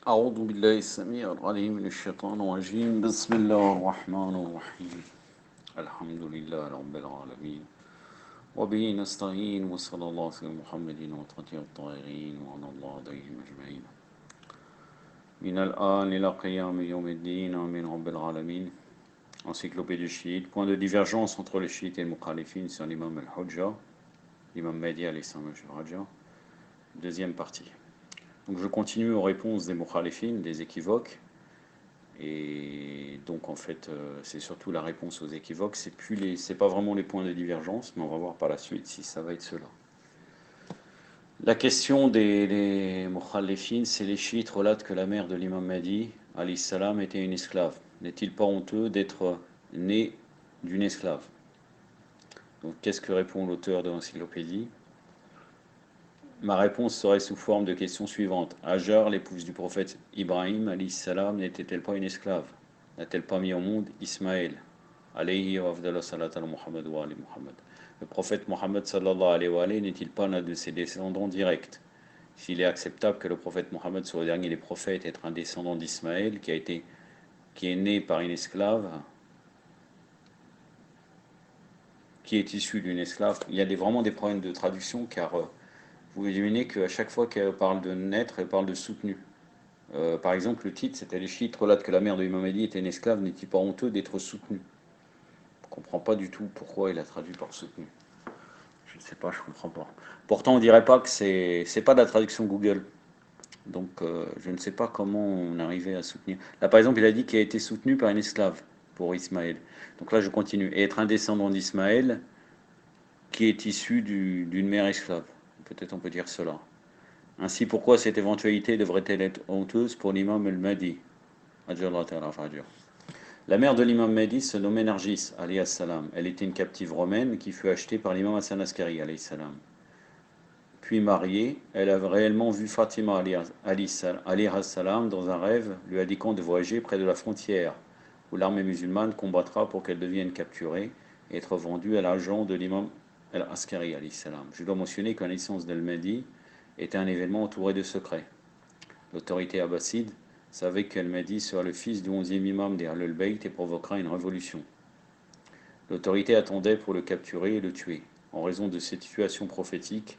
أعوذ بالله السميع العليم من الشيطان الرجيم بسم الله الرحمن الرحيم الحمد لله رب العالمين وبه نستعين وصلى الله على محمد وطهر الطاهرين وعلى الله عليهم أجمعين من الآن إلى قيام يوم الدين آمين رب العالمين. Encyclopédie chiite. Point de divergence entre les chiites et les mukhalifines sur l'imam al-Hujja, l'imam Mahdi alayhi salam. Deuxième partie. Donc je continue aux réponses des mukhalifines, des équivoques. Et donc en fait, c'est surtout la réponse aux équivoques. C'est pas vraiment les points de divergence, mais on va voir par la suite si ça va être cela. La question des mukhalifines, c'est les chiites relatent que la mère de l'imam Mahdi, alayhi salam, était une esclave. N'est-il pas honteux d'être né d'une esclave? Donc qu'est-ce que répond l'auteur de l'encyclopédie? Ma réponse serait sous forme de question suivante. Hajar, l'épouse du prophète Ibrahim, alayhi salam, n'était-elle pas une esclave? N'a-t-elle pas mis au monde Ismaël? Alayhi wa afdallah salat ala Muhammad wa ali Muhammad. Le prophète Mohammed sallallahu alayhi wa alayhi n'est-il pas l'un de ses descendants directs? S'il est acceptable que le prophète Mohammed soit le dernier des prophètes, être un descendant d'Ismaël qui est né par une esclave, qui est issu d'une esclave, il y a vraiment des problèmes de traduction car vous imaginez qu'à chaque fois qu'elle parle de naître, elle parle de soutenu. Par exemple, le titre, c'était les chiites relatent que la mère de Imam Mahdi était une esclave, n'est-il pas honteux d'être soutenu? Je ne comprends pas du tout pourquoi il a traduit par soutenu. Je ne sais pas, je ne comprends pas. Pourtant, on ne dirait pas que c'est pas de la traduction Google. Donc, je ne sais pas comment on arrivait à soutenir. Là, par exemple, il a dit qu'il a été soutenu par une esclave pour Ismaël. Donc là, je continue. Et être un descendant d'Ismaël qui est issu d'une mère esclave. Peut-être on peut dire cela. Ainsi, pourquoi cette éventualité devrait-elle être honteuse pour l'imam al-Mahdi? La mère de l'imam Mahdi se nommait Nargis, alayhi salam. Elle était une captive romaine qui fut achetée par l'imam Hassan Askari, alayhi salam. Puis mariée, elle avait réellement vu Fatima, alayhi salam, dans un rêve, lui indiquant de voyager près de la frontière, où l'armée musulmane combattra pour qu'elle devienne capturée et être vendue à l'agent de l'imam al-Askari, alayhi salam. Je dois mentionner que la naissance d'Al-Mahdi était un événement entouré de secrets. L'autorité abbasside savait qu'Al-Mahdi sera le fils du 11e imam des Ahlul Bayt et provoquera une révolution. L'autorité attendait pour le capturer et le tuer. En raison de cette situation prophétique,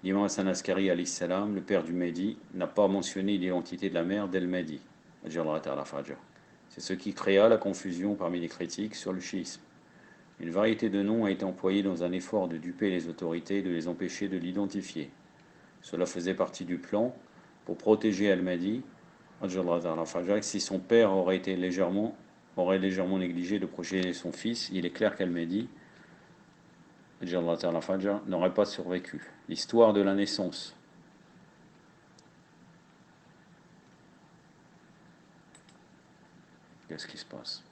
l'imam Hassan Askari, alayhi salam, le père du Mahdi, n'a pas mentionné l'identité de la mère d'Al-Mahdi. C'est ce qui créa la confusion parmi les critiques sur le chiisme. Une variété de noms a été employée dans un effort de duper les autorités et de les empêcher de l'identifier. Cela faisait partie du plan pour protéger Al-Mahdi, si son père aurait légèrement négligé de protéger son fils. Il est clair qu'Al-Mahdi n'aurait pas survécu. L'histoire de la naissance. Qu'est-ce qui se passe?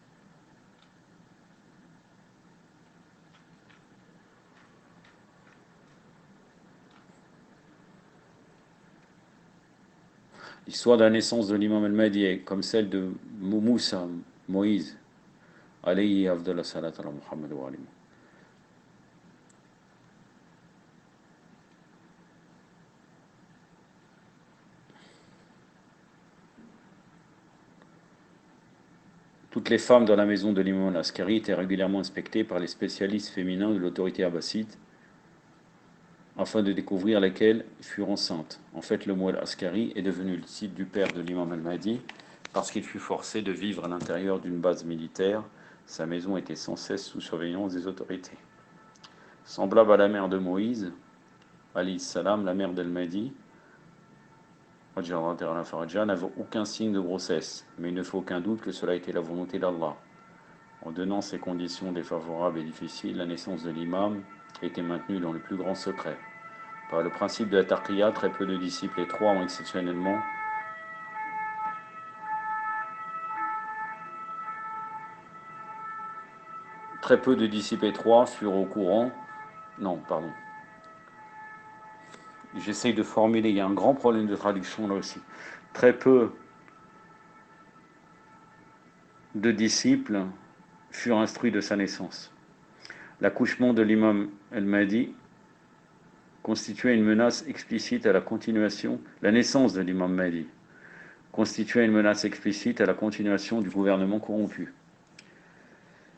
L'histoire de la naissance de l'imam al-Mahdi est comme celle de Moussa, Moïse, alayhi afdallah salat ala Muhammad wa alim. Toutes les femmes dans la maison de l'imam al-Askari étaient régulièrement inspectées par les spécialistes féminins de l'autorité abbasside afin de découvrir lesquelles furent enceintes. En fait, le mot al-Askari est devenu le titre du père de l'imam al-Mahdi parce qu'il fut forcé de vivre à l'intérieur d'une base militaire. Sa maison était sans cesse sous surveillance des autorités. Semblable à la mère de Moïse, alayhi salam, la mère d'al-Mahdi, n'avait aucun signe de grossesse, mais il ne fait aucun doute que cela était la volonté d'Allah. En donnant ces conditions défavorables et difficiles, la naissance de l'imam était maintenue dans le plus grand secret. Par le principe de la taqiyya, très peu de disciples étroits ont exceptionnellement furent au courant. Non, pardon. J'essaye de formuler, il y a un grand problème de traduction là aussi. Très peu de disciples furent instruits de sa naissance. L'accouchement de l'imam al-Mahdi constituait une menace explicite à la naissance de l'imam Mahdi constituait une menace explicite à la continuation du gouvernement corrompu.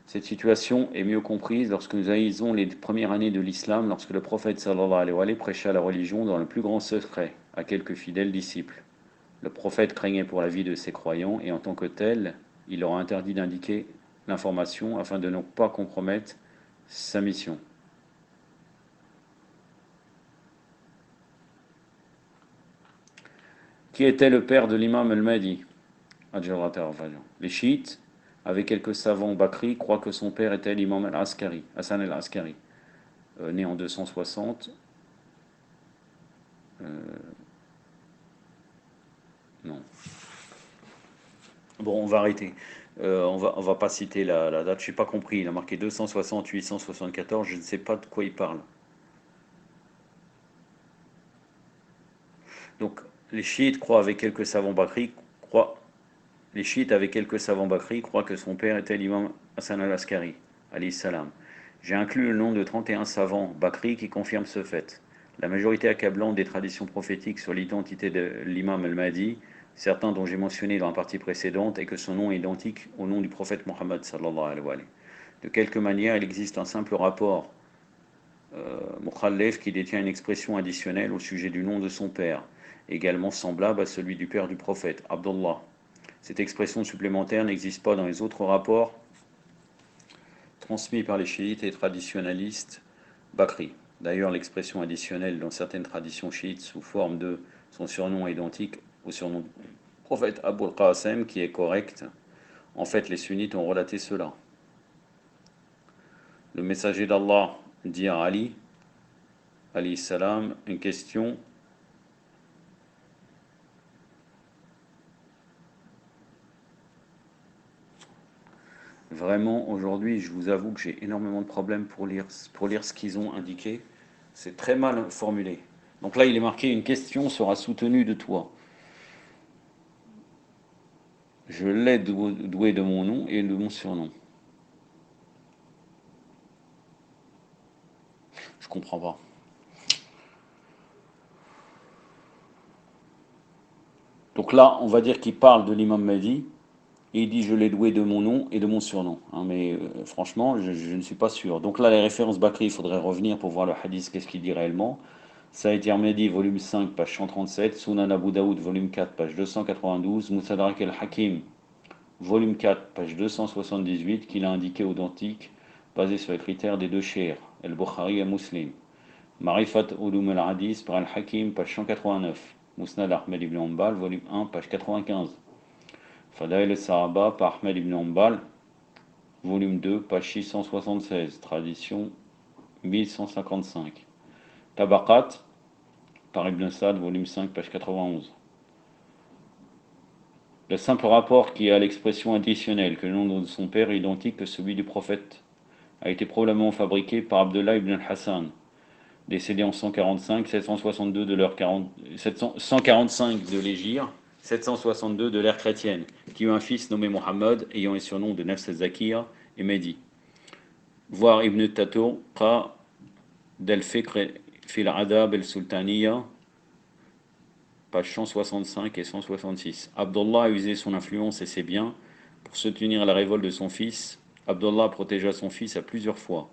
Cette situation est mieux comprise lorsque nous analysons les premières années de l'islam, lorsque le prophète sallallahu alayhi wa sallam prêcha la religion dans le plus grand secret à quelques fidèles disciples. Le prophète craignait pour la vie de ses croyants et en tant que tel, il leur a interdit d'indiquer l'information afin de ne pas compromettre sa mission. Qui était le père de l'imam al-Mahdi? Les chiites, avec quelques savants bakri, croient que son père était l'imam al-Askari, Hassan al-Askari, né en 260. Non. Bon, on va arrêter. On va pas citer la date, je n'ai pas compris. Il a marqué 260, 874, je ne sais pas de quoi il parle. Donc, les chiites croient avec quelques savants bakri, les chiites avec quelques savants bakri croient que son père était l'imam Hassan al-Askari, alayhi salam. J'ai inclus le nom de 31 savants bakri qui confirment ce fait. La majorité accablante des traditions prophétiques sur l'identité de l'imam al-Mahdi, certains dont j'ai mentionné dans la partie précédente, est que son nom est identique au nom du prophète Mohammed sallallahu alayhi wa sallam. De quelque manière, il existe un simple rapport Mukhalef qui détient une expression additionnelle au sujet du nom de son père, également semblable à celui du père du prophète, Abdullah. Cette expression supplémentaire n'existe pas dans les autres rapports transmis par les chiites et traditionalistes bakri. D'ailleurs, l'expression additionnelle dans certaines traditions chiites sous forme de son surnom identique au surnom du prophète Abul Qasim, qui est correct. En fait, les sunnites ont relaté cela. Le messager d'Allah dit à Ali, alayhi salam, une question. Vraiment, aujourd'hui, je vous avoue que j'ai énormément de problèmes pour lire ce qu'ils ont indiqué. C'est très mal formulé. Donc là, il est marqué, une question sera soutenue de toi. Je l'ai doué de mon nom et de mon surnom. Je comprends pas. Donc là, on va dire qu'il parle de l'imam Mahdi, et il dit je l'ai doué de mon nom et de mon surnom. Hein, mais franchement, je ne suis pas sûr. Donc là, les références Bakri, il faudrait revenir pour voir le hadith, qu'est-ce qu'il dit réellement. Saïd Tirmidhi, volume 5, page 137, Sunan Abu Daoud, volume 4, page 292, Mustadrak al-Hakim, volume 4, page 278, qu'il a indiqué authentique, basé sur les critères des deux chers, al-Bukhari et Muslim. Marifat Ulum al-Hadith par al-Hakim, page 189, Musnad Ahmed ibn Hanbal, volume 1, page 95. Fadail al-Sahaba par Ahmed ibn Hanbal, volume 2, page 676, tradition 1155. Tabaqat par Ibn Sa'd, volume 5, page 91. Le simple rapport qui a l'expression additionnelle que le nom de son père est identique que celui du prophète a été probablement fabriqué par Abdullah ibn al-Hassan, décédé en 145, 762 de l'ère 145 de l'Hégire, 762 de l'ère chrétienne, qui eut un fils nommé Mohammed, ayant les surnoms de Nafs al-Zakir et Mehdi. Voir Ibn Tatuqa del-Fikr fil Adab el-Sultaniya, page 165 et 166. Abdullah a usé son influence et ses biens pour soutenir la révolte de son fils. Abdullah protégea son fils à plusieurs fois.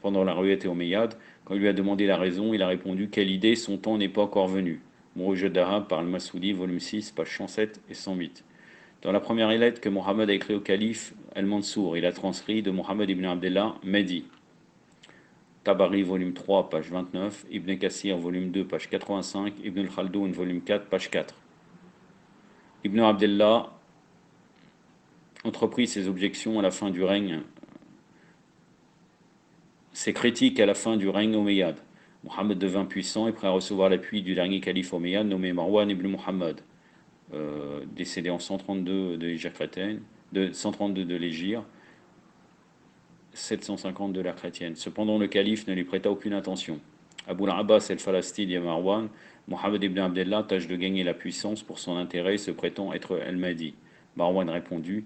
Pendant la ruée omeyyade, quand il lui a demandé la raison, il a répondu: quelle idée, son temps n'est pas encore venu. Mouroujad d'Arab par al-Masoudi, volume 6, page 107 et 108. Dans la première lettre que Mohammed a écrite au calife al-Mansour, il a transcrit de Mohammed ibn Abdullah Mehdi. Tabari, volume 3, page 29, Ibn Kassir, volume 2, page 85, Ibn al-Khaldoun, volume 4, page 4. Ibn Abdullah entreprit ses objections à la fin du règne, ses critiques à la fin du règne omeyyade. Mohammed devint puissant et prêt à recevoir l'appui du dernier calife omeyyade nommé Marwan ibn Muhammad, décédé en 132 de l'Hégire chrétienne, de 132 de l'Hégire, 750 de l'ère chrétienne. Cependant, le calife ne lui prêta aucune attention. Abu al-Abbas el-Falastid et Marwan, Mohammed ibn Abdullah tâche de gagner la puissance pour son intérêt et se prétend être El-Mahdi. Marwan répondit,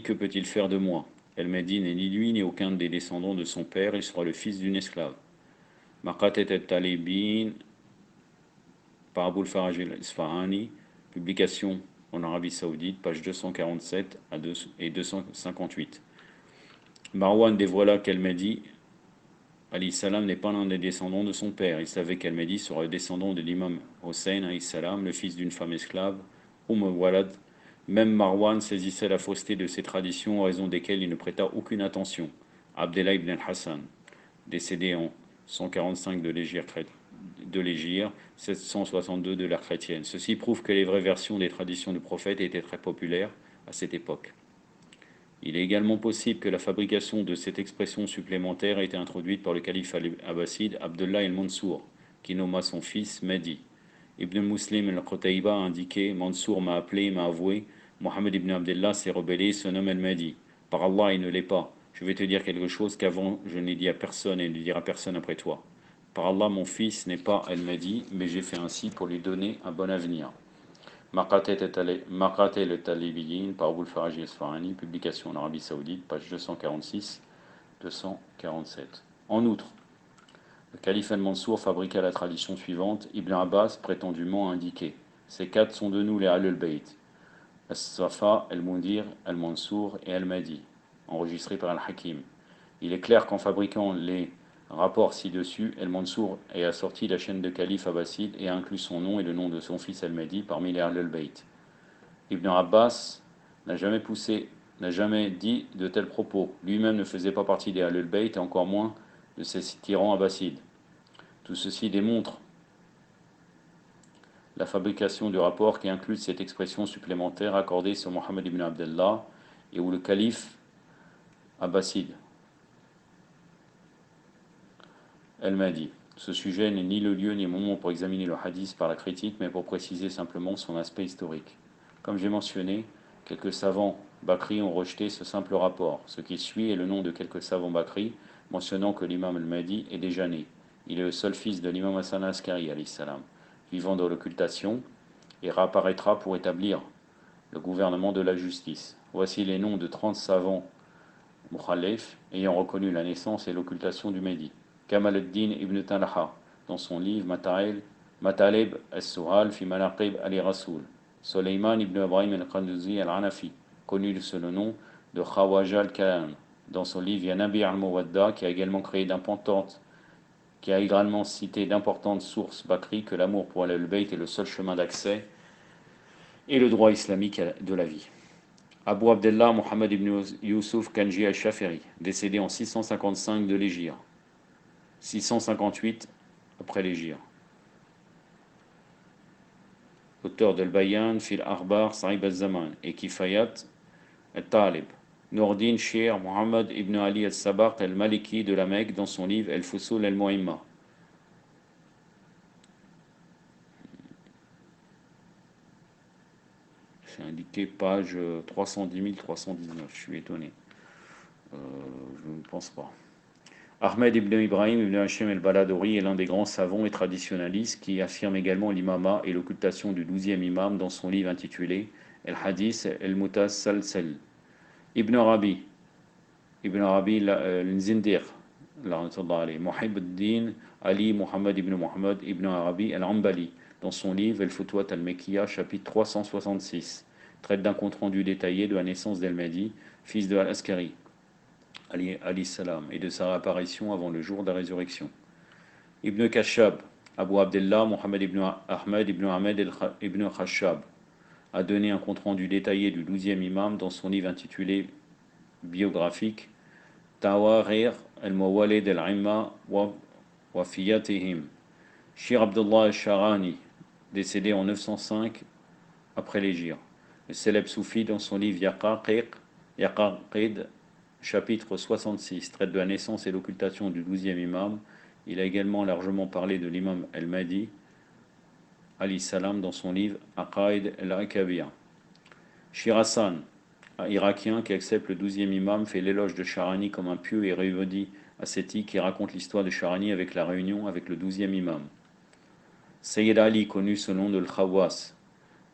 que peut-il faire de moi? El-Mahdi n'est ni lui ni aucun des descendants de son père, il sera le fils d'une esclave. Maqatet et Talibin, par Abul Faraj al-Isfahani, publication en Arabie Saoudite, page 247 et 258. Marwan dévoila qu'Al-Mahdi alayhi salam n'est pas l'un des descendants de son père. Il savait qu'Al-Mahdi serait le descendant de l'imam Hossein alayhi salam, le fils d'une femme esclave, Walad. Même Marwan saisissait la fausseté de ces traditions, en raison desquelles il ne prêta aucune attention. Abdallah ibn al-Hassan, décédé en 145 de l'Hégire, 762 de l'ère chrétienne. Ceci prouve que les vraies versions des traditions du prophète étaient très populaires à cette époque. Il est également possible que la fabrication de cette expression supplémentaire ait été introduite par le calife abbasside Abdullah el-Mansour, qui nomma son fils Mahdi. Ibn Muslim al-Qutayba a indiqué: Mansour m'a appelé, m'a avoué, Mohammed ibn Abdullah s'est rebellé, se nomme el-Mahdi. Par Allah, il ne l'est pas. Je vais te dire quelque chose qu'avant je n'ai dit à personne et ne dira personne après toi. Par Allah, mon fils n'est pas el-Mahdi, mais j'ai fait ainsi pour lui donner un bon avenir. Maqatet al-Talibiyin par Abul Faraj al-Isfahani, publication en Arabie Saoudite, page 246-247. En outre, le calife al-Mansour fabriqua la tradition suivante. Ibn Abbas prétendument indiqué: ces quatre sont de nous les Ahlul Bayt, As-Safa, al-Mundir, al-Mansour et al-Mahdi, enregistré par al-Hakim. Il est clair qu'en fabriquant les rapports ci-dessus, al-Mansour est assorti la chaîne de calife abbasside et a inclus son nom et le nom de son fils al-Mahdi parmi les Ahlul Bayt. Ibn Abbas n'a jamais dit de tels propos. Lui-même ne faisait pas partie des Ahlul Bayt et encore moins de ces tyrans abbassides. Tout ceci démontre la fabrication du rapport qui inclut cette expression supplémentaire accordée sur Mohammed ibn Abdallah et où le calife abbasside al-Mahdi. Ce sujet n'est ni le lieu ni le moment pour examiner le hadith par la critique, mais pour préciser simplement son aspect historique. Comme j'ai mentionné, quelques savants Bakri ont rejeté ce simple rapport. Ce qui suit est le nom de quelques savants Bakri, mentionnant que l'imam al-Mahdi est déjà né. Il est le seul fils de l'imam Hassan al-Askari, vivant dans l'occultation, et réapparaîtra pour établir le gouvernement de la justice. Voici les noms de 30 savants Mukhalif ayant reconnu la naissance et l'occultation du Mahdi. Kamal ad-Din ibn Talaha, dans son livre Matalib al-Suhal fi Manaqib Ali Rasoul. Soleiman ibn Ibrahim al-Qanduzi al-Hanafi, connu sous le nom de Khawaja al-Kalan, dans son livre Yanabi al-Muwadda, qui a également cité d'importantes sources Bakri que l'amour pour Al-Bayt est le seul chemin d'accès et le droit islamique de la vie. Abu Abdullah Muhammad ibn Yusuf Kanji al-Shafiri, décédé en 655 de l'Hégire, 658 après l'Hégire. Auteur d'Al-Bayan, Fil Akhbar, Sa'ib al-Zaman et Kifayat al-Talib. Nourdin Shir Muhammad ibn Ali al-Sabaq al-Maliki de la Mecque dans son livre Al-Fusul al-Mu'imma. C'est indiqué page 310 319, je suis étonné. Je ne pense pas. Ahmed ibn Ibrahim ibn Hachem el-Baladouri est l'un des grands savants et traditionalistes qui affirme également l'imama et l'occultation du 12e imam dans son livre intitulé El-Hadith el-Mutasalsal. Ibn Arabi al-Zindir, Muhib al-Din Ali Muhammad ibn Arabi al-Ambali, dans son livre El-Futwat al-Mekkiya, chapitre 366, traite d'un compte-rendu détaillé de la naissance d'Al-Mahdi, fils de Al-Askari, alayhi salam, et de sa réapparition avant le jour de la résurrection. Ibn Kashab, Abu Abdullah Muhammad ibn Ahmed ibn Ahmed ibn Khashab, a donné un compte-rendu détaillé du 12e imam dans son livre intitulé biographique Tawarir al-Mawalid al-Imma wa Fiyatihim. Shir Abdullah al-Sharani, décédé en 905 après l'Hégire. Le célèbre soufi dans son livre Yaqaqid, chapitre 66, traite de la naissance et l'occultation du 12e imam. Il a également largement parlé de l'imam al-Mahdi alayhi salam dans son livre Aqaid al-Akabir. Shir Hassan, un Irakien qui accepte le 12e imam, fait l'éloge de Sharani comme un pieux et érudit ascétique et raconte l'histoire de Sharani avec la réunion avec le 12e imam. Sayyid Ali, connu sous le nom de Al-Khawas,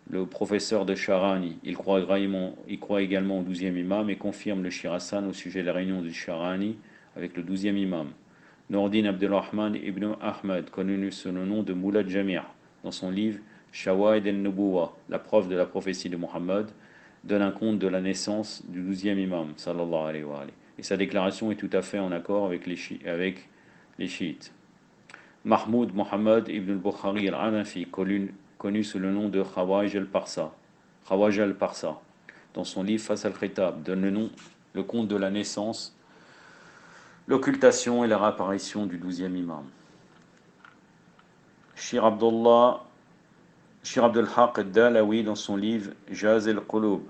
le professeur de Sharani, il croit également au 12e imam et confirme le Shir Hassan au sujet de la réunion du Sharani avec le 12e imam. Nourdin Abdelrahman ibn Ahmed, connu sous le nom de Moulad Jamir, dans son livre Shawahid al-Nubuwa, la preuve de la prophétie de Mohammed, donne un compte de la naissance du 12e imam, sallallahu alayhi wa alayhi. Et sa déclaration est tout à fait en accord avec les chiites. Mahmoud Mohammed ibn al-Bukhari al-Hanafi, connu sous le nom de Khawaj al-Parsa, dans son livre Fas al-Khitab, donne le compte de la naissance, l'occultation et la réapparition du 12e imam. Shir Abdul Haq al-Dalawi, dans son livre Jaz al-Qulub,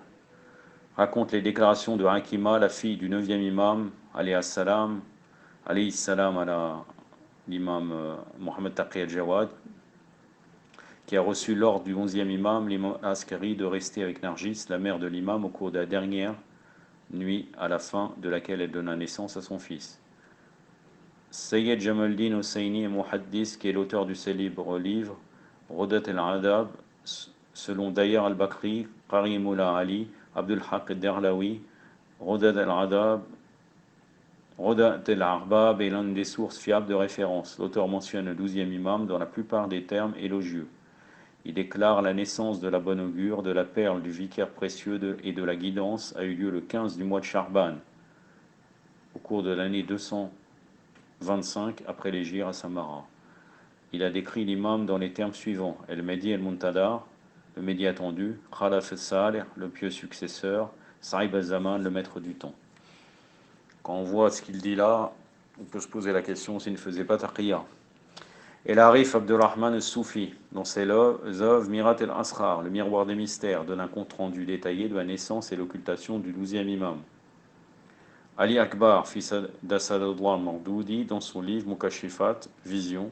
raconte les déclarations de Hakima, la fille du 9e imam, alayhi salam à l'imam Mohammed Taqi al-Jawad, qui a reçu l'ordre du 11e imam, l'imam Askari, de rester avec Narjis, la mère de l'imam, au cours de la dernière nuit à la fin de laquelle elle donna naissance à son fils. Sayyid Jamaldin Hosseini, Muhaddis, qui est l'auteur du célèbre livre Rodat al-Adab, selon Dayar al-Bakri, Qari Moula Ali, Abdul Haq al-Derlawi, Rodat al-Adab, Rodat al-Arbab est l'une des sources fiables de référence. L'auteur mentionne le 12e imam dans la plupart des termes élogieux. Il déclare la naissance de la bonne augure, de la perle du vicaire précieux et de la guidance a eu lieu le 15 du mois de Charban, au cours de l'année 225 après l'Hégire à Samara. Il a décrit l'imam dans les termes suivants: El-Mehdi el-Muntadar, le Mehdi attendu, Khalaf al-Salih, le pieux successeur, Sa'ib al-Zaman, le maître du temps. Quand on voit ce qu'il dit là, on peut se poser la question s'il ne faisait pas taqiyya. Et l'Arif Abdurrahman al-Soufi, dans ses œuvres Mirat el-Asrar, le miroir des mystères, donne un compte rendu détaillé de la naissance et l'occultation du 12e imam. Ali Akbar, fils d'Asadullah al-Mardoudi, dans son livre Mukashifat, Vision,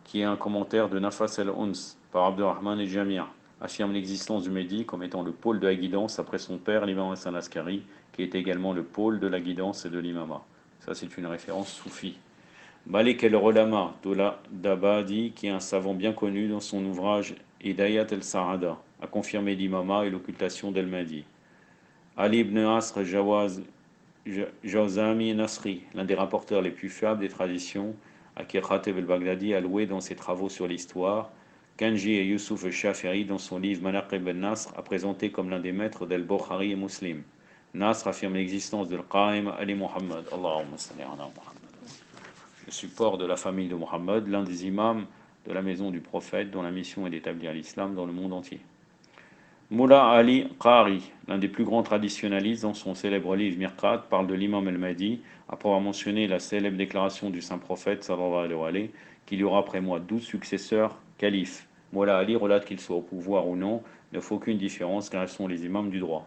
qui est un commentaire de Nafas el-Uns par Abdurrahman el-Jamir, affirme l'existence du Mehdi comme étant le pôle de la guidance après son père, l'imam Hassan Askari, qui est également le pôle de la guidance et de l'imama. Ça, c'est une référence soufie. Malik el-Rolama Dabadi, qui est un savant bien connu dans son ouvrage Hidayat el-Sa'ada, a confirmé l'imama et l'occultation d'El-Mahdi. Ali ibn Asr Jawzami Nasri, l'un des rapporteurs les plus fiables des traditions, à qui Khatib el-Baghdadi a loué dans ses travaux sur l'histoire, Kanji et Yusuf el-Shafiri, dans son livre Manaqib el-Nasr, a présenté comme l'un des maîtres d'Al-Bukhari et Muslim. Nasr affirme l'existence de Al-Qa'im Ali Muhammad, Allahumma salli ala Muhammad, le support de la famille de Muhammad, l'un des imams de la maison du prophète, dont la mission est d'établir l'islam dans le monde entier. Mullah Ali Qari, l'un des plus grands traditionalistes, dans son célèbre livre Mirqat, parle de l'imam al-Mahdi, après avoir mentionné la célèbre déclaration du saint prophète, sallallahu alayhi wa alayhi, qu'il y aura après moi 12 successeurs califes. Mullah Ali relate qu'ils soient au pouvoir ou non, ne fait aucune différence car ils sont les imams du droit.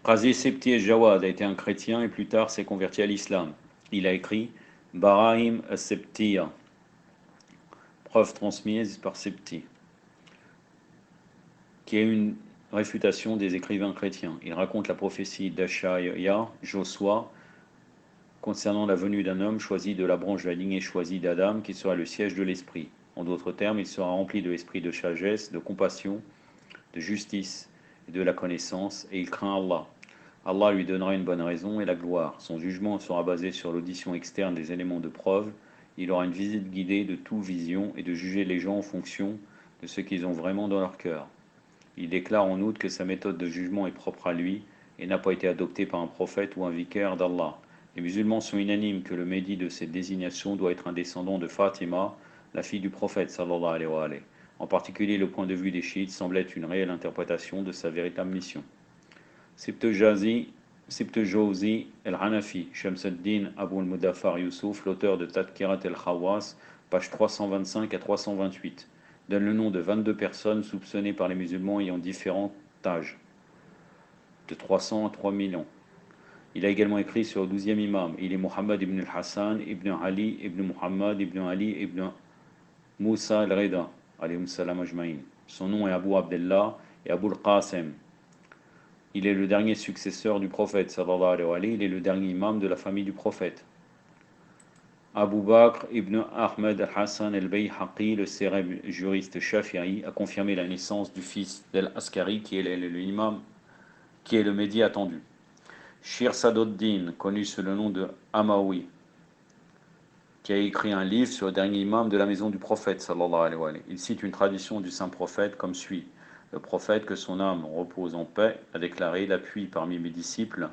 Qazi Septi el-Jawad a été un chrétien et plus tard s'est converti à l'islam. Il a écrit Barahim al-Septiya, preuve transmise par Septi, qui est une réfutation des écrivains chrétiens. Il raconte la prophétie d'Ashaya, Josua, concernant la venue d'un homme choisi de la branche de la lignée choisie d'Adam, qui sera le siège de l'esprit. En d'autres termes, il sera rempli de l'esprit de sagesse, de compassion, de justice et de la connaissance, et il craint Allah. Allah lui donnera une bonne raison et la gloire. Son jugement sera basé sur l'audition externe des éléments de preuve. Il aura une visite guidée de toute vision et de juger les gens en fonction de ce qu'ils ont vraiment dans leur cœur. Il déclare en outre que sa méthode de jugement est propre à lui et n'a pas été adoptée par un prophète ou un vicaire d'Allah. Les musulmans sont unanimes que le Mehdi de cette désignation doit être un descendant de Fatima, la fille du prophète sallallahu alayhi wa alayhi. En particulier, le point de vue des chiites semble être une réelle interprétation de sa véritable mission. Sibte Jawzi el-Hanafi, Shamsuddin Abu al-Mudaffar Yusuf, l'auteur de Tadkirat el-Khawas, page 325 à 328, donne le nom de 22 personnes soupçonnées par les musulmans ayant différents âges, de 300 à 3000 ans. Il a également écrit sur le 12e imam. Il est Muhammad ibn al-Hassan, ibn Ali, ibn Muhammad, ibn Ali, ibn Musa al-Rida, alayhum salam ajma'in. Son nom est Abu Abdullah et Abu al-Qasim. Il est le dernier successeur du prophète, sallallahu alayhi wa alayhi. Il est le dernier imam de la famille du prophète. Abu Bakr ibn Ahmed al-Hassan al-Bayhaqi, le célèbre juriste Shafi'i, a confirmé la naissance du fils d'Al-Askari, qui est le Mehdi attendu. Shir Sadoddin, connu sous le nom de Amawi, qui a écrit un livre sur le dernier imam de la maison du prophète, sallallahu alayhi wa sallam. Il cite une tradition du saint prophète comme suit. Le prophète, que son âme repose en paix, a déclaré: l'appui parmi mes disciples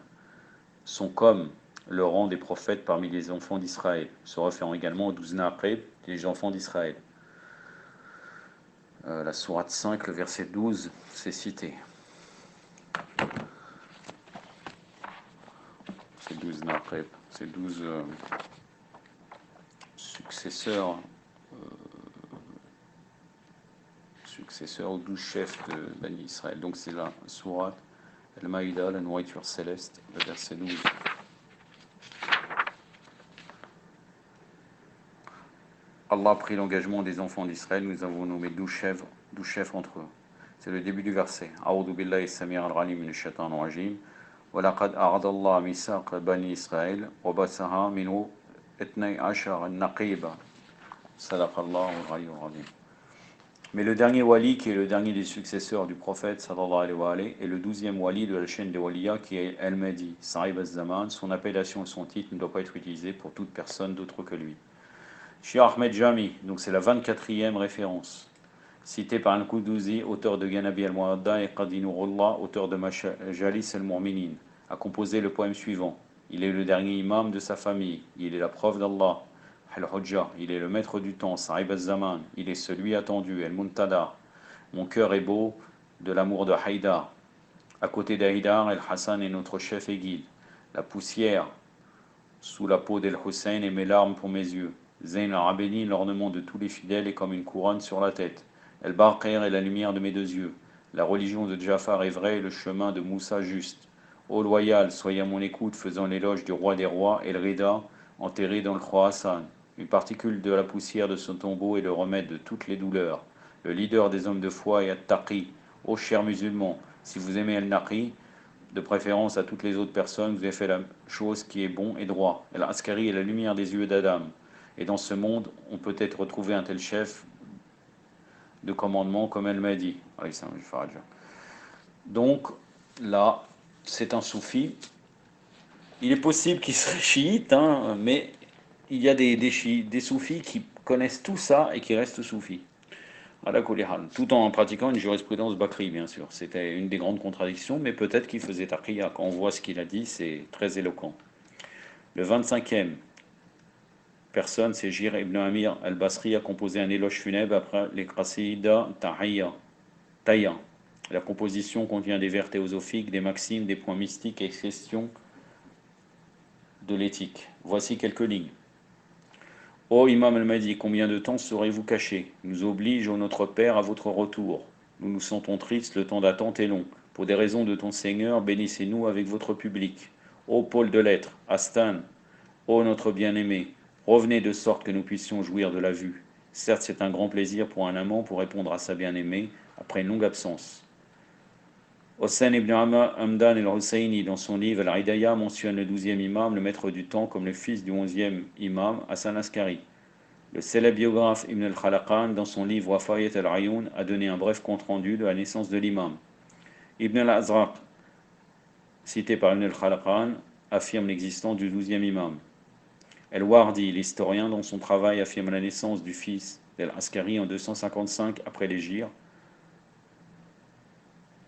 sont comme le rang des prophètes parmi les enfants d'Israël, se référant également aux 12 Naqib, les enfants d'Israël. La sourate 5, le verset 12, c'est cité. Ces 12 Naqib, ces 12 successeurs aux 12 chefs de Bani Israël. Donc c'est la sourate Al-Maïda, la nourriture céleste, le verset 12. Allah a pris l'engagement des enfants d'Israël, nous avons nommé 12 chefs entre eux. C'est le début du verset. A'udhu billahi samir al-alim minash shaitanir rajim. Wa laqad a'ada Allah misaq bani Israël wa basaha minhu 12 naqiba. Sadaqallahu al-aliyyul azim. Mais le dernier wali, qui est le dernier des successeurs du prophète, sallallahu alayhi wa sallam, est le 12e wali de la chaîne des waliyas, qui est Al-Mahdi, Sahib al-Zaman. Son appellation et son titre ne doivent pas être utilisés pour toute personne d'autre que lui. Cheikh Ahmed Jami, donc c'est la 24e référence, cité par Al-Qudouzi, auteur de Ganabi al-Muadda, et Qadi Nourullah, auteur de Majalis al-Mu'minin, a composé le poème suivant. Il est le dernier imam de sa famille, il est la preuve d'Allah, Al-Hujjah, il est le maître du temps, Sahib al-Zaman, il est celui attendu, Al-Muntada. Mon cœur est beau de l'amour de Haïdar. À côté d'Haïdar, El-Hassan est notre chef et guide. La poussière sous la peau d'El-Hussein et mes larmes pour mes yeux. Zayn al-Abidin, l'ornement de tous les fidèles, est comme une couronne sur la tête. El-Baqir est la lumière de mes deux yeux. La religion de Jafar est vraie et le chemin de Moussa juste. Ô loyal, soyez à mon écoute, faisant l'éloge du roi des rois, El-Rida, enterré dans le Khorasan. Une particule de la poussière de son tombeau est le remède de toutes les douleurs. Le leader des hommes de foi est At-Taqi. Ô chers musulmans, si vous aimez El-Naqi, de préférence à toutes les autres personnes, vous avez fait la chose qui est bon et droit. El-Askari est la lumière des yeux d'Adam. Et dans ce monde, on peut être retrouvé un tel chef de commandement comme El-Mahdi. Donc, là, c'est un soufi. Il est possible qu'il serait chiite, mais il y a des soufis qui connaissent tout ça et qui restent soufis. Tout en pratiquant une jurisprudence Bakri, bien sûr. C'était une des grandes contradictions, mais peut-être qu'il faisait taqiyya. Quand on voit ce qu'il a dit, c'est très éloquent. Le 25e personne, c'est Jir ibn Amir al-Basri, a composé un éloge funèbre après les Qasida Tayya. La composition contient des vers théosophiques, des maximes, des points mystiques et questions de l'éthique. Voici quelques lignes. Ô Imam al-Mahdi, combien de temps serez-vous caché? Nous oblige, ô notre Père, à votre retour. Nous nous sentons tristes, le temps d'attente est long. Pour des raisons de ton Seigneur, bénissez-nous avec votre public. Ô pôle de l'être, Astan, ô notre bien-aimé, revenez de sorte que nous puissions jouir de la vue. Certes, c'est un grand plaisir pour un amant pour répondre à sa bien-aimée après une longue absence. Hossein ibn Hamdan el-Husseini, dans son livre Al-Hidayah, mentionne le 12e imam, le maître du temps, comme le fils du 11e imam, Hassan Askari. Le célèbre biographe Ibn al-Khalaqan, dans son livre Wafayat al-Ayoun, a donné un bref compte-rendu de la naissance de l'imam. Ibn al-Azraq, cité par Ibn al-Khalaqan, affirme l'existence du 12e imam. El-Wardi, l'historien, dans son travail, affirme la naissance du fils d'Al-Askari en 255 après l'Hégire.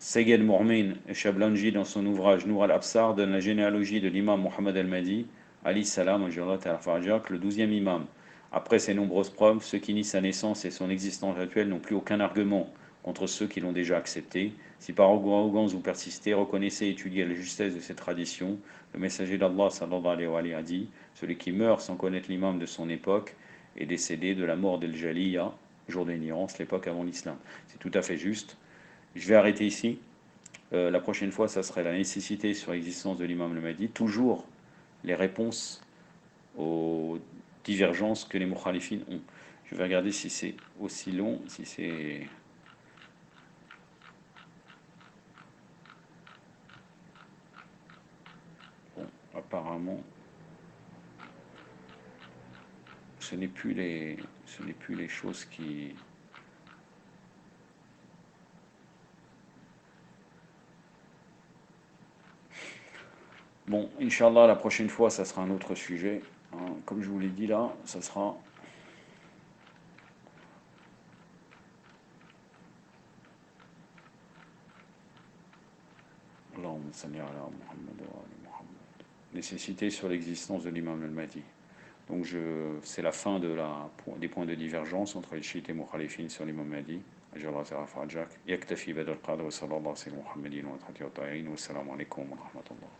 Seged Mourmin et Shablanji, dans son ouvrage Nour al-Absar, donne la généalogie de l'imam Mohammed al-Mahdi, Ali Salam, le 12e imam. Après ces nombreuses preuves, ceux qui nient sa naissance et son existence actuelle n'ont plus aucun argument contre ceux qui l'ont déjà accepté. Si par arrogance vous persistez, reconnaissez et étudiez la justesse de cette tradition. Le messager d'Allah sallallahu alayhi wa sallam a dit: celui qui meurt sans connaître l'imam de son époque est décédé de la mort d'El-Jaliya, jour de l'ignorance, l'époque avant l'islam. C'est tout à fait juste. Je vais arrêter ici. La prochaine fois, ça serait la nécessité sur l'existence de l'imam al-Mahdi. Toujours les réponses aux divergences que les mukhalifines ont. Je vais regarder si c'est aussi long, si c'est... Bon, apparemment, ce n'est plus les choses qui... Bon, Inch'Allah, la prochaine fois, ça sera un autre sujet, hein. Comme je vous l'ai dit là, ça sera... Allahumma salli ala Muhammad wa ali Muhammad. Nécessité sur l'existence de l'imam al-Mahdi. Donc c'est la fin des points de divergence entre les chiites et mukhalifines sur l'imam Mahdi. Ajallah ta'ala farajak. Yaktafi badal qadr wa sallallahu ala Muhammadin wa alihi wa tahirin wa salamu alaykum wa rahmatullah.